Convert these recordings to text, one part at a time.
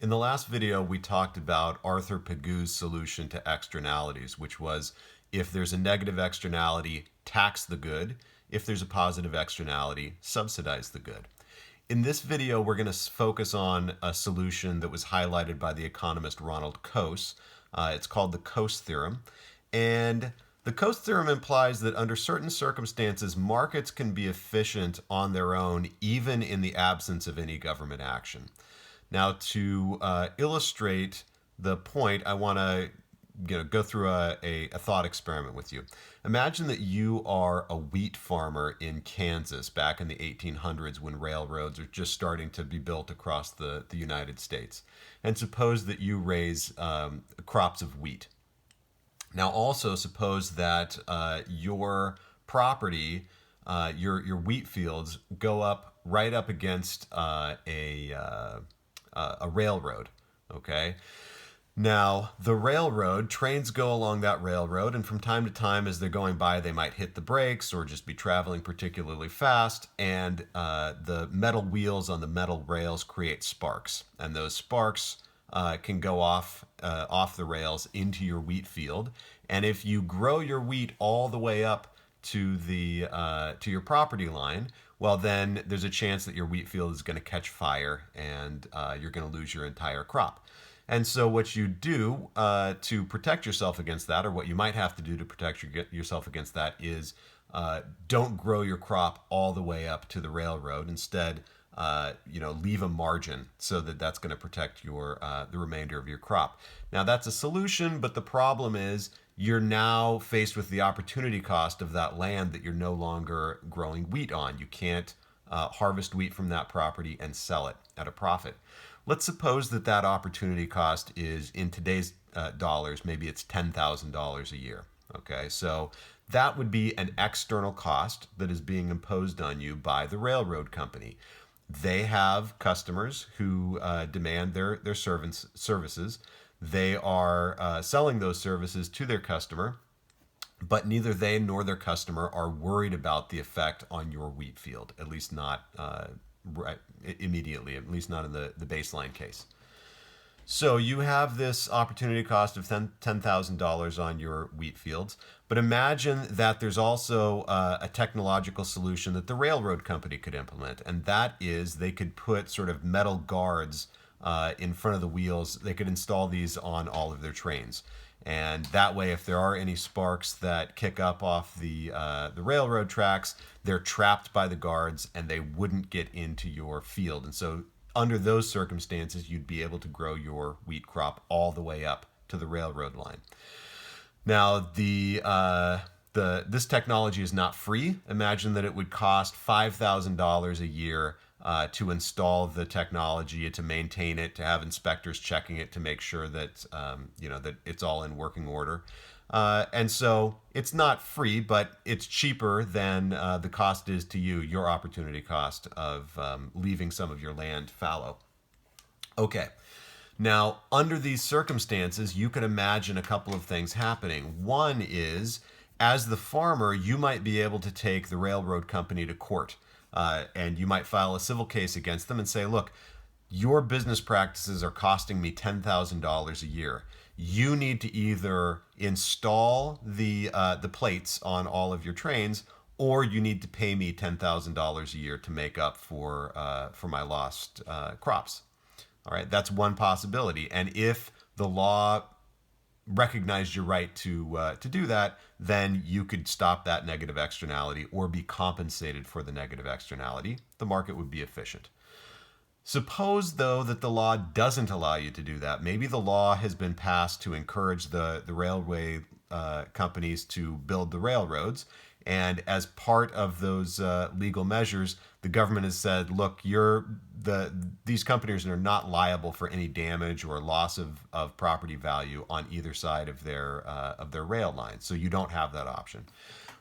In the last video, we talked about Arthur Pigou's solution to externalities, which was if there's a negative externality, tax the good. If there's a positive externality, subsidize the good. In this video, we're going to focus on a solution that was highlighted by the economist Ronald Coase. It's called the Coase Theorem. And the Coase Theorem implies that under certain circumstances, markets can be efficient on their own, even in the absence of any government action. Now, to illustrate the point, I want to go through a thought experiment with you. Imagine that you are a wheat farmer in Kansas back in the 1800s when railroads are just starting to be built across the United States. And suppose that you raise crops of wheat. Now, also suppose that your property, your wheat fields, go up right up against a railroad. Okay. Now, the railroad, trains go along that railroad, and from time to time as they're going by, they might hit the brakes or just be traveling particularly fast, and the metal wheels on the metal rails create sparks. And those sparks can go off the rails into your wheat field. And if you grow your wheat all the way up to to your property line, well, then there's a chance that your wheat field is going to catch fire and you're going to lose your entire crop. And so what you do to protect yourself against that, or what you might have to do to protect yourself against that, is don't grow your crop all the way up to the railroad. Instead, leave a margin so that that's going to protect the remainder of your crop. Now, that's a solution, but the problem is you're now faced with the opportunity cost of that land that you're no longer growing wheat on. You can't harvest wheat from that property and sell it at a profit. Let's suppose that that opportunity cost is, in today's dollars, maybe it's $10,000 a year. Okay, so that would be an external cost that is being imposed on you by the railroad company. They have customers who demand their services. They are selling those services to their customer, but neither they nor their customer are worried about the effect on your wheat field, at least not immediately, at least not in the baseline case. So you have this opportunity cost of $10,000 on your wheat fields, but imagine that there's also a technological solution that the railroad company could implement, and that is they could put sort of metal guards in front of the wheels. They could install these on all of their trains. And that way, if there are any sparks that kick up off the railroad tracks, they're trapped by the guards and they wouldn't get into your field. And so under those circumstances, you'd be able to grow your wheat crop all the way up to the railroad line. Now, this technology is not free. Imagine that it would cost $5,000 a year to install the technology, to maintain it, to have inspectors checking it to make sure that that it's all in working order. And so it's not free, but it's cheaper than the cost is to you, your opportunity cost of leaving some of your land fallow. Okay. Now, under these circumstances, you can imagine a couple of things happening. One is, as the farmer, you might be able to take the railroad company to court. And you might file a civil case against them and say, look, your business practices are costing me $10,000 a year. You need to either install the plates on all of your trains, or you need to pay me $10,000 a year to make up for my lost crops. All right, that's one possibility. And if the law recognized your right to do that, then you could stop that negative externality or be compensated for the negative externality. The market would be efficient. Suppose, though, that the law doesn't allow you to do that. Maybe the law has been passed to encourage the railway companies to build the railroads, and as part of those legal measures, the government has said, look, these companies are not liable for any damage or loss of property value on either side of their rail line. So you don't have that option.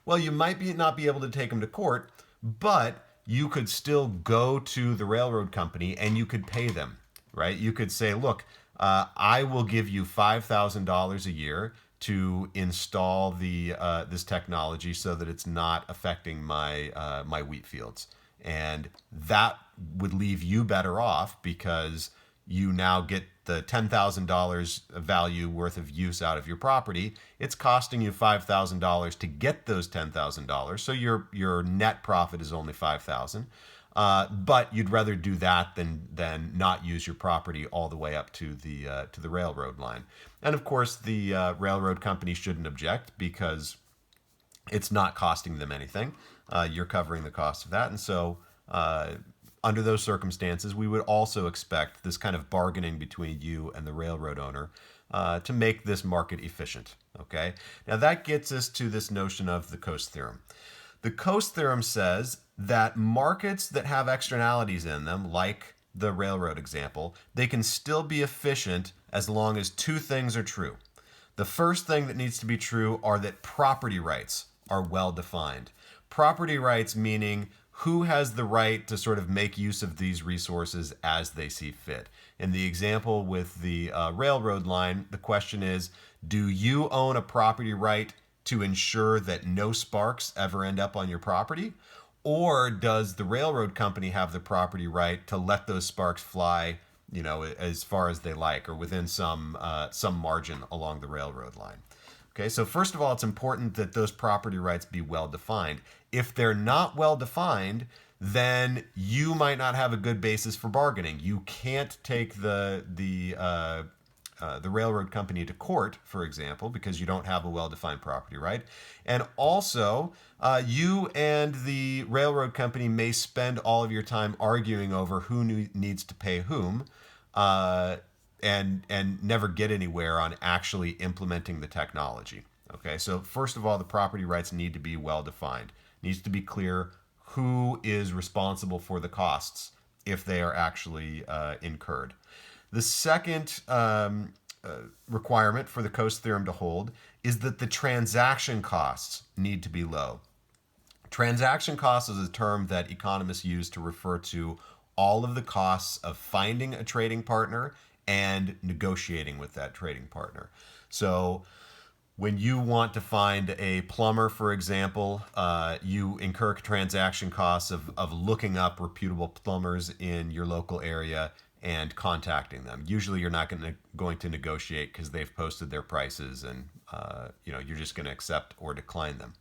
Well, you might not be able to take them to court, but you could still go to the railroad company and you could pay them, right? You could say, look, I will give you $5,000 a year to install this technology so that it's not affecting my wheat fields. And that would leave you better off because you now get the $10,000 value worth of use out of your property. It's costing you $5,000 to get those $10,000. So your net profit is only $5,000. But you'd rather do that than not use your property all the way up to the railroad line. And of course, the railroad company shouldn't object because it's not costing them anything. You're covering the cost of that, and so under those circumstances, we would also expect this kind of bargaining between you and the railroad owner to make this market efficient. Okay. Now that gets us to this notion of the Coase theorem. The Coase theorem says that markets that have externalities in them, like the railroad example, they can still be efficient as long as two things are true. The first thing that needs to be true are that property rights are well defined. Property rights meaning who has the right to sort of make use of these resources as they see fit. In the example with the railroad line, the question is, do you own a property right to ensure that no sparks ever end up on your property? Or does the railroad company have the property right to let those sparks fly, as far as they like, or within some margin along the railroad line? Okay, so first of all, it's important that those property rights be well defined. If they're not well defined, then you might not have a good basis for bargaining. You can't take the railroad company to court, for example, because you don't have a well-defined property right. And also, you and the railroad company may spend all of your time arguing over who needs to pay whom, and never get anywhere on actually implementing the technology. Okay, so first of all, the property rights need to be well-defined. It needs to be clear who is responsible for the costs if they are actually incurred. The second requirement for the Coase theorem to hold is that the transaction costs need to be low. Transaction costs is a term that economists use to refer to all of the costs of finding a trading partner and negotiating with that trading partner. So when you want to find a plumber, for example, you incur transaction costs of looking up reputable plumbers in your local area and contacting them. Usually you're not going to negotiate because they've posted their prices, and you're just going to accept or decline them.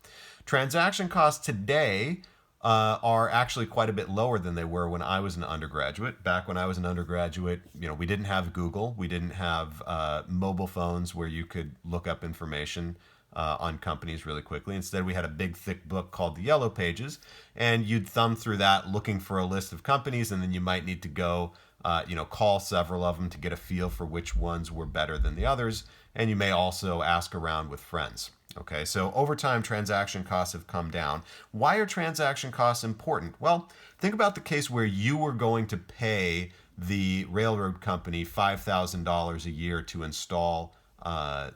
Transaction costs today are actually quite a bit lower than they were when I was an undergraduate. Back when I was an undergraduate, we didn't have Google. We didn't have mobile phones where you could look up information on companies really quickly. Instead, we had a big, thick book called the Yellow Pages, and you'd thumb through that looking for a list of companies, and then you might need to go call several of them to get a feel for which ones were better than the others, and you may also ask around with friends. Okay, so over time, transaction costs have come down. Why are transaction costs important? Well, think about the case where you were going to pay the railroad company $5,000 a year to install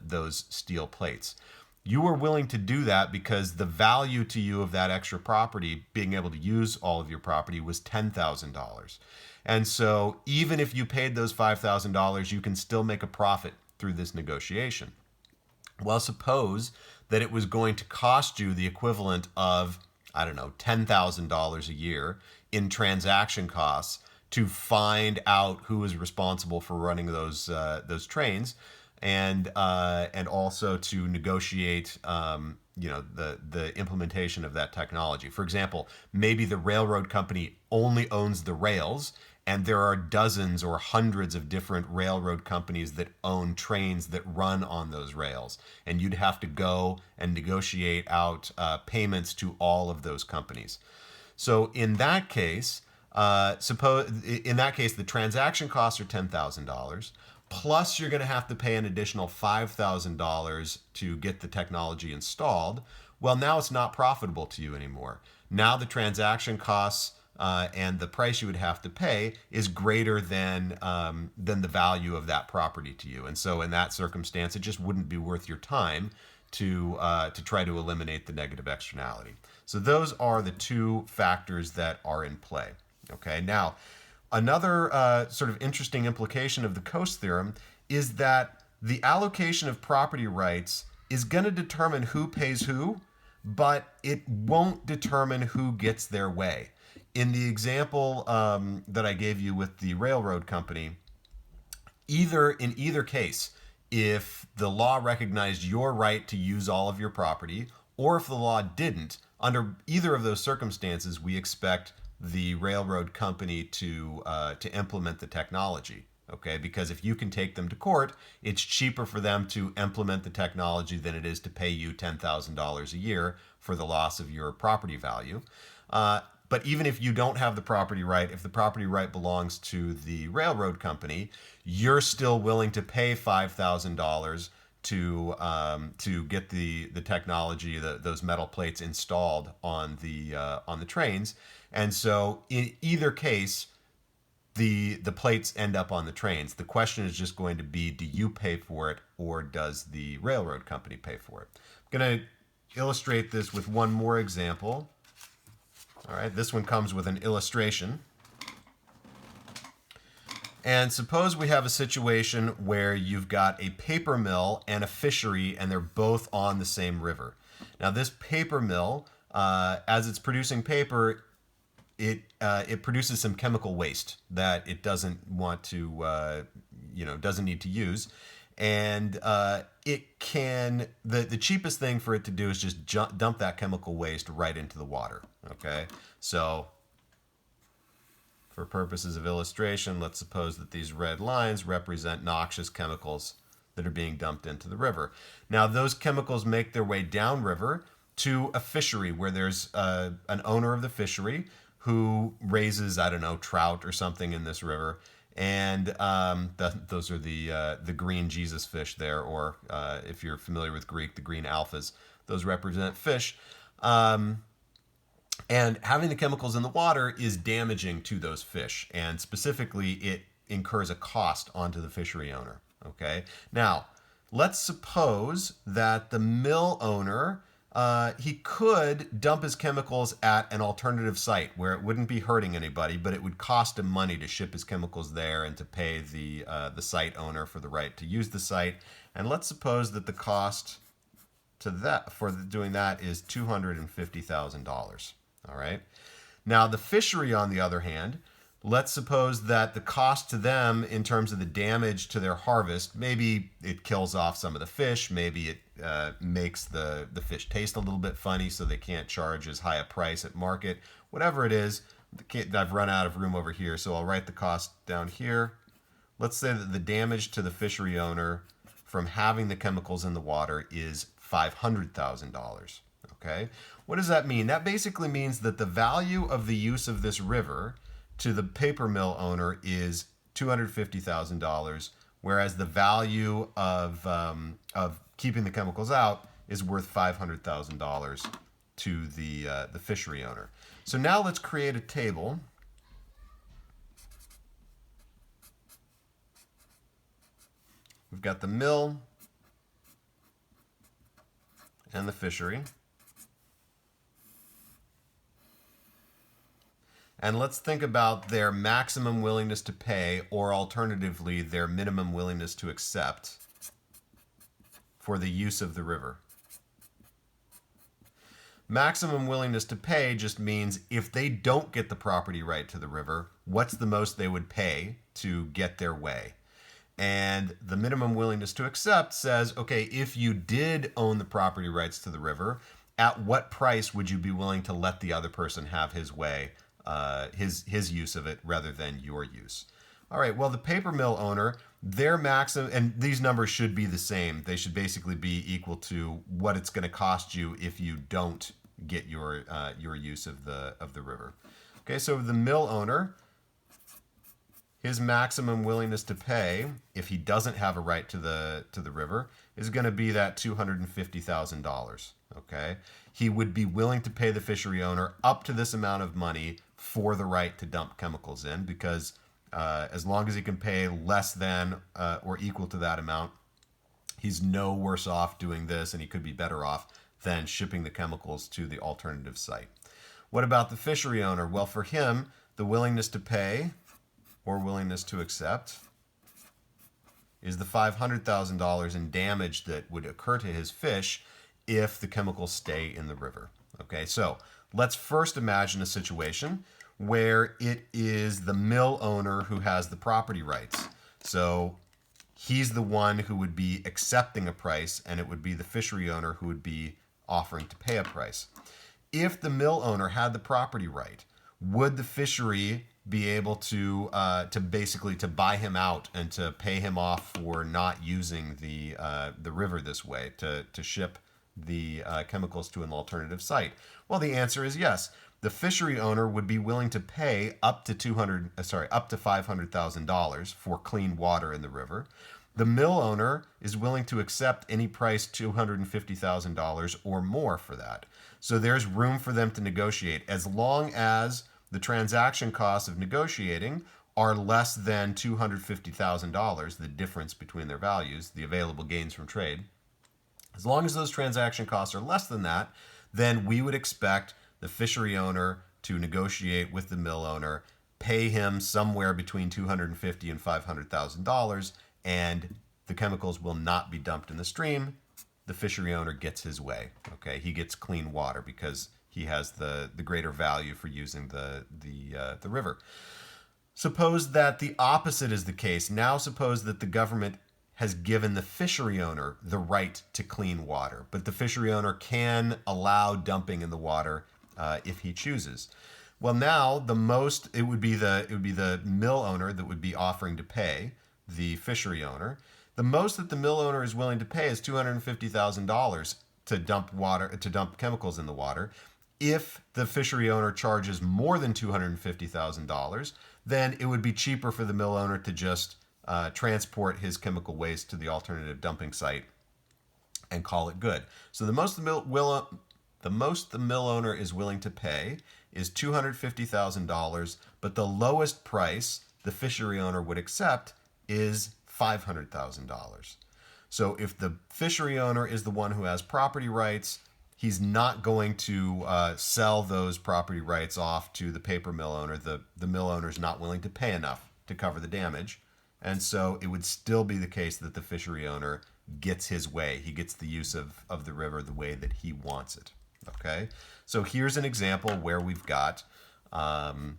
those steel plates. You were willing to do that because the value to you of that extra property, being able to use all of your property, was $10,000. And so even if you paid those $5,000, you can still make a profit through this negotiation. Well, suppose that it was going to cost you the equivalent of, $10,000 a year in transaction costs to find out who is responsible for running those trains, and also to negotiate the implementation of that technology. For example, maybe the railroad company only owns the rails, and there are dozens or hundreds of different railroad companies that own trains that run on those rails. And you'd have to go and negotiate out payments to all of those companies. So in that case, the transaction costs are $10,000. Plus, you're going to have to pay an additional $5,000 to get the technology installed. Well, now it's not profitable to you anymore. Now the transaction costs and the price you would have to pay is greater than the value of that property to you. And so in that circumstance, it just wouldn't be worth your time to try to eliminate the negative externality. So those are the two factors that are in play. Okay, now another sort of interesting implication of the Coase theorem is that the allocation of property rights is going to determine who pays who, but it won't determine who gets their way. In the example that I gave you with the railroad company, In either case, if the law recognized your right to use all of your property, or if the law didn't, under either of those circumstances, we expect the railroad company to implement the technology. Okay, because if you can take them to court, it's cheaper for them to implement the technology than it is to pay you $10,000 a year for the loss of your property value. But even if you don't have the property right, if the property right belongs to the railroad company, you're still willing to pay $5,000 to get the technology, those metal plates installed on the trains. And so in either case, the plates end up on the trains. The question is just going to be, do you pay for it or does the railroad company pay for it? I'm going to illustrate this with one more example. All right, this one comes with an illustration. And suppose we have a situation where you've got a paper mill and a fishery, and they're both on the same river. Now, this paper mill, as it's producing paper, it produces some chemical waste that it doesn't want to, doesn't need to use. And it can, the cheapest thing for it to do is just dump that chemical waste right into the water. Okay, so for purposes of illustration, let's suppose that these red lines represent noxious chemicals that are being dumped into the river. Now, those chemicals make their way downriver to a fishery where there's an owner of the fishery who raises, I don't know, trout or something in this river. And those are the green Jesus fish there, or if you're familiar with Greek, the green alphas. Those represent fish. And having the chemicals in the water is damaging to those fish. And specifically, it incurs a cost onto the fishery owner. Okay. Now, let's suppose that the mill owner, he could dump his chemicals at an alternative site where it wouldn't be hurting anybody, but it would cost him money to ship his chemicals there and to pay the site owner for the right to use the site. And let's suppose that the cost for doing that is $250,000. All right. Now, the fishery, on the other hand, let's suppose that the cost to them in terms of the damage to their harvest, maybe it kills off some of the fish, maybe it makes the fish taste a little bit funny so they can't charge as high a price at market. Whatever it is, I've run out of room over here, so I'll write the cost down here. Let's say that the damage to the fishery owner from having the chemicals in the water is $500,000. Okay? What does that mean? That basically means that the value of the use of this river to the paper mill owner is $250,000, whereas the value of keeping the chemicals out is worth $500,000 to the fishery owner. So now let's create a table. We've got the mill and the fishery. And let's think about their maximum willingness to pay, or alternatively, their minimum willingness to accept for the use of the river. Maximum willingness to pay just means if they don't get the property right to the river, what's the most they would pay to get their way? And the minimum willingness to accept says, okay, if you did own the property rights to the river, at what price would you be willing to let the other person have his way? His use of it rather than your use. All right, well, the paper mill owner, their maximum, and these numbers should be the same. They should basically be equal to what it's going to cost you if you don't get your use of the river. Okay, so the mill owner, his maximum willingness to pay, if he doesn't have a right to the river, is going to be that $250,000. Okay, he would be willing to pay the fishery owner up to this amount of money for the right to dump chemicals in, because as long as he can pay less than or equal to that amount, he's no worse off doing this, and he could be better off than shipping the chemicals to the alternative site. What about the fishery owner? Well, for him, the willingness to pay or willingness to accept is the $500,000 in damage that would occur to his fish if the chemicals stay in the river. Okay, so let's first imagine a situation where it is the mill owner who has the property rights. So he's the one who would be accepting a price, and it would be the fishery owner who would be offering to pay a price. If the mill owner had the property right, would the fishery be able to basically to buy him out and to pay him off for not using the river this way to ship the chemicals to an alternative site? Well, the answer is yes. The fishery owner would be willing to pay up to $500,000 for clean water in the river. The mill owner is willing to accept any price $250,000 or more for that. So there's room for them to negotiate as long as the transaction costs of negotiating are less than $250,000, the difference between their values, the available gains from trade. As long as those transaction costs are less than that, then we would expect the fishery owner to negotiate with the mill owner, pay him somewhere between $250,000 and $500,000, and the chemicals will not be dumped in the stream. The fishery owner gets his way. Okay, he gets clean water because he has the greater value for using the river. Suppose that the opposite is the case. Now suppose that the government has given the fishery owner the right to clean water, but the fishery owner can allow dumping in the water if he chooses. Well, now it would be the mill owner that would be offering to pay the fishery owner. The most that the mill owner is willing to pay is $250,000 to dump chemicals in the water. If the fishery owner charges more than $250,000, then it would be cheaper for the mill owner to just transport his chemical waste to the alternative dumping site and call it good. So the most the mill owner is willing to pay is $250,000, but the lowest price the fishery owner would accept is $500,000. So if the fishery owner is the one who has property rights, he's not going to sell those property rights off to the paper mill owner. The mill owner is not willing to pay enough to cover the damage. And so it would still be the case that the fishery owner gets his way. He gets the use of the river the way that he wants it. Okay? So here's an example where we've got the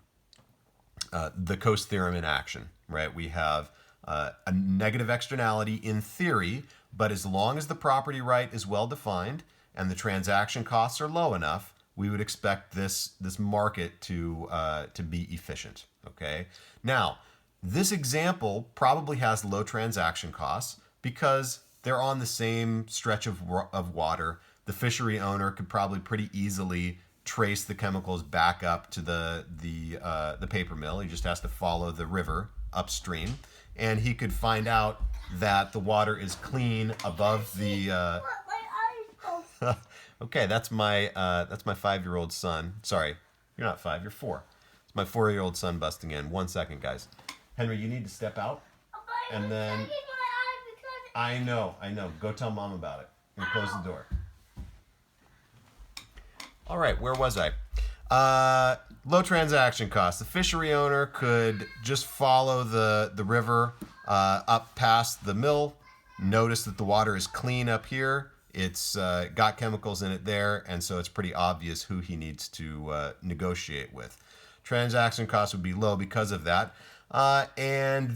Coase theorem in action, right? We have a negative externality in theory, but as long as the property right is well defined and the transaction costs are low enough, we would expect this market to be efficient. Okay. Now, this example probably has low transaction costs because they're on the same stretch of water. The fishery owner could probably pretty easily trace the chemicals back up to the paper mill. He just has to follow the river upstream, and he could find out that the water is clean above the. Okay, that's my 5-year-old son. Sorry, you're not 5, you're 4. It's my 4-year-old son busting in. 1 second, guys. Henry, you need to step out, and then. I know. Go tell Mom about it. And close the door. All right, where was I? Low transaction costs. The fishery owner could just follow the river up past the mill, notice that the water is clean up here. It's got chemicals in it there, and so it's pretty obvious who he needs to negotiate with. Transaction costs would be low because of that. And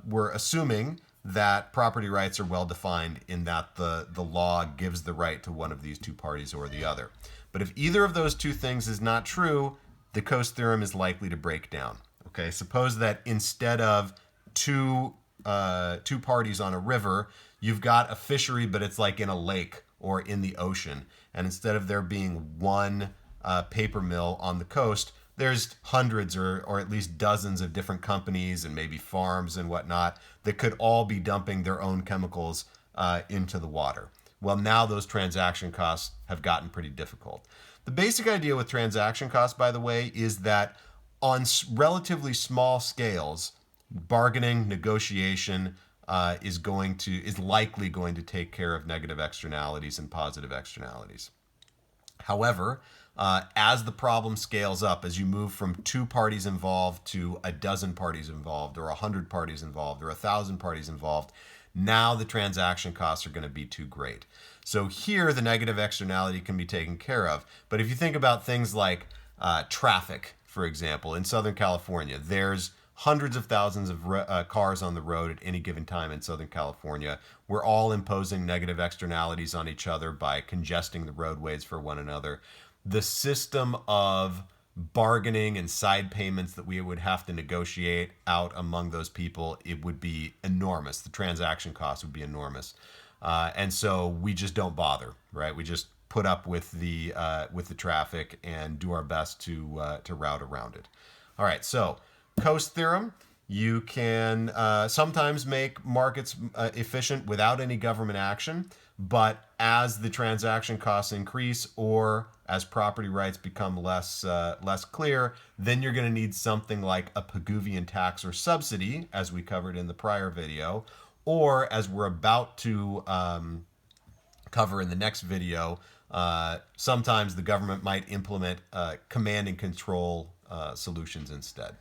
we're assuming that property rights are well defined in that the law gives the right to one of these two parties or the other. But if either of those two things is not true, the Coase theorem is likely to break down. Okay, suppose that instead of two parties on a river, you've got a fishery, but it's like in a lake or in the ocean. And instead of there being one paper mill on the coast, there's hundreds or at least dozens of different companies and maybe farms and whatnot that could all be dumping their own chemicals into the water. Well, now those transaction costs have gotten pretty difficult. The basic idea with transaction costs, by the way, is that on relatively small scales, bargaining, negotiation is likely going to take care of negative externalities and positive externalities. However, as the problem scales up, as you move from 2 parties involved to a dozen parties involved, or 100 parties involved, or 1,000 parties involved, now the transaction costs are going to be too great. So here, the negative externality can be taken care of. But if you think about things like traffic, for example, in Southern California, there's hundreds of thousands of cars on the road at any given time in Southern California. We're all imposing negative externalities on each other by congesting the roadways for one another. The system of bargaining and side payments that we would have to negotiate out among those people, it would be enormous. The transaction cost would be enormous. And so we just don't bother, right? We just put up with the traffic and do our best to route around it. All right, so Coase theorem. You can sometimes make markets efficient without any government action, but as the transaction costs increase or as property rights become less clear, then you're going to need something like a Pigouvian tax or subsidy, as we covered in the prior video, or as we're about to cover in the next video, sometimes the government might implement command and control solutions instead.